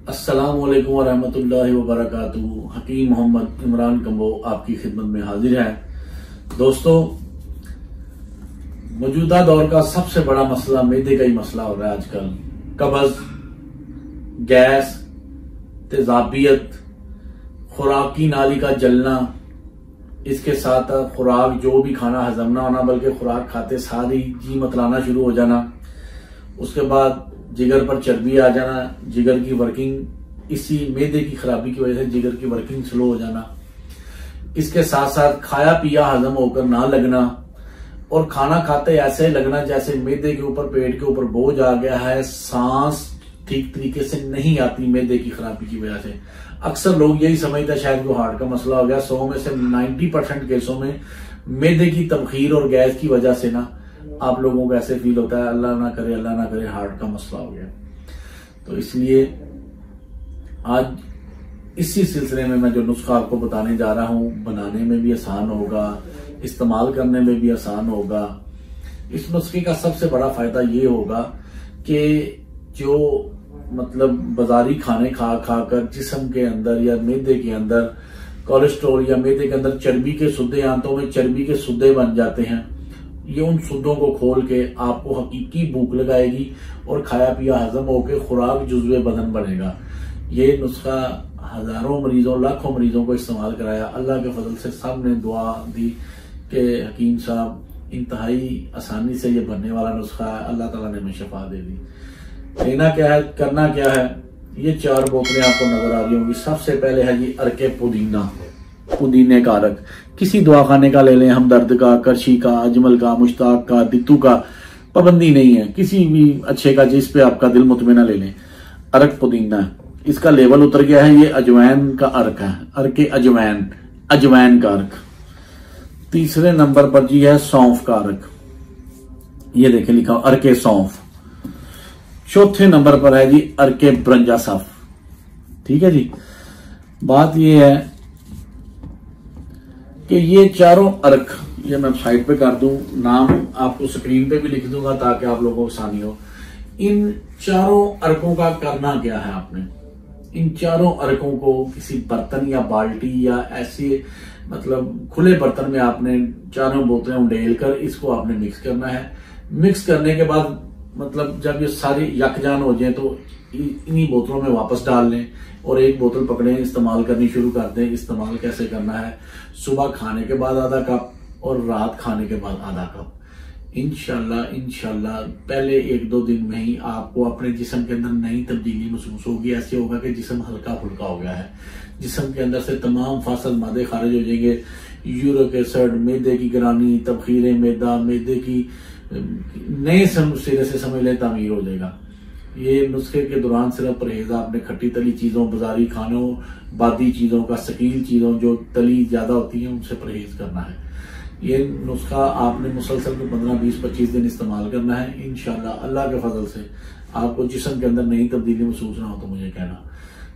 अस्सलामुअलैकुम वरहमतुल्लाहि वबरकातुहू। हकीम मोहम्मद इमरान कम्बो आपकी खिदमत में हाजिर है। दोस्तों, मौजूदा दौर का सबसे बड़ा मसला मैदे का ही मसला हो रहा है आजकल। कब्ज, गैस, तेजाबियत, खुराकी नाली का जलना, इसके साथ खुराक जो भी खाना हजम ना होना, बल्कि खुराक खाते सारी जी मतलाना शुरू हो जाना, उसके बाद जिगर पर चर्बी आ जाना, जिगर की वर्किंग इसी मैदे की खराबी की वजह से जिगर की वर्किंग स्लो हो जाना, इसके साथ साथ खाया पिया हजम होकर ना लगना और खाना खाते ऐसे लगना जैसे मैदे के ऊपर, पेट के ऊपर बोझ आ गया है, सांस ठीक तरीके से नहीं आती मैदे की खराबी की वजह से। अक्सर लोग यही समझते हैं शायद वो हार्ट का मसला हो गया। 100 में से 90% केसों में मैदे की तबखीर और गैस की वजह से ना आप लोगों को ऐसे फील होता है अल्लाह ना करे हार्ट का मसला हो गया। तो इसलिए आज इसी सिलसिले में मैं जो नुस्खा आपको बताने जा रहा हूं, बनाने में भी आसान होगा, इस्तेमाल करने में भी आसान होगा। इस नुस्खे का सबसे बड़ा फायदा ये होगा कि जो मतलब बाजारी खाने खाकर जिस्म के अंदर या मैदे के अंदर कोलेस्ट्रॉल या मैदे के अंदर चर्बी के सुद्दे, आंतों में चर्बी के सुद्दे बन जाते हैं, ये उन सुद्दों को खोल के आपको हकीकी भूख लगाएगी और खाया पिया हजम होकर खुराक जुज़्वे बदन बढ़ेगा। ये नुस्खा हजारों मरीजों, लाखों मरीजों को इस्तेमाल कराया। अल्लाह के फजल से सब ने दुआ दी कि हकीम साहब इंतहाई आसानी से ये बनने वाला नुस्खा है, अल्लाह ताला ने हमें शफा दे दी। लेना क्या है, करना क्या है, ये 4 बोतलें आपको नजर आ रही होंगी। सबसे पहले है जी अरके पुदीना, पुदीने का अरक। किसी दवाखाने का ले लें, हमदर्द का, करशी का, अजमल का, मुश्ताक का, दित्तू का, पाबंदी नहीं है, किसी भी अच्छे का जिस पे आपका दिल मुतमैना ले लें। अरक पुदीना, इसका लेवल उतर गया है, ये अजवैन का अर्क है, अर्के अजवैन, अजवैन का अर्क। तीसरे नंबर पर जी है सौंफ का अर्क, ये देखे लिखा अर्के सौंफ। चौथे नंबर पर है जी अर्के ब्रंजा सफ। ठीक है जी। बात ये है कि ये चारों अर्क, ये मैं साइड पे कर दूं, नाम आपको स्क्रीन पे भी लिख दूंगा ताकि आप लोगों को आसानी हो। इन चारों अर्कों का करना क्या है, आपने इन चारों अर्कों को किसी बर्तन या बाल्टी या ऐसे मतलब खुले बर्तन में आपने चारों बोतलें उंडेल कर इसको आपने मिक्स करना है। मिक्स करने के बाद मतलब जब ये सारी यकजान हो जाए तो इन्हीं बोतलों में वापस डाल लें और एक बोतल पकड़े, इस्तेमाल करनी शुरू कर दें। इस्तेमाल कैसे करना है, सुबह खाने के बाद आधा कप और रात खाने के बाद आधा कप। इंशाल्लाह पहले 1-2 दिन में ही आपको अपने जिस्म के अंदर नई तब्दीली महसूस होगी। ऐसे होगा कि जिस्म हल्का फुल्का हो गया है, जिस्म के अंदर से तमाम फासल मादे खारिज हो जाएंगे। यूरिक एसिड, मैदे की गिरानी, तबखीर मैदा, मैदे की नए सिरे से समझ लें तामीर हो जाएगा। ये नुस्खे के दौरान सिर्फ परहेज आपने खट्टी तली चीजों, बाजारी खानों, बादी चीजों का, शकील चीजों जो तली ज्यादा होती है उनसे परहेज करना है। ये नुस्खा आपने मुसलसल में 15, 20, 25 दिन इस्तेमाल करना है। इंशाल्लाह अल्लाह के फजल से आपको जिस्म के अंदर नई तब्दीली महसूस ना हो तो मुझे कहना।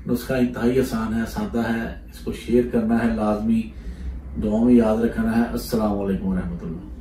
नुस्खा इंतहाई आसान है, सादा है, इसको शेयर करना है लाजमी, दुआ में याद रखना है। अस्सलाम वालेकुम रहमतुल्लाह।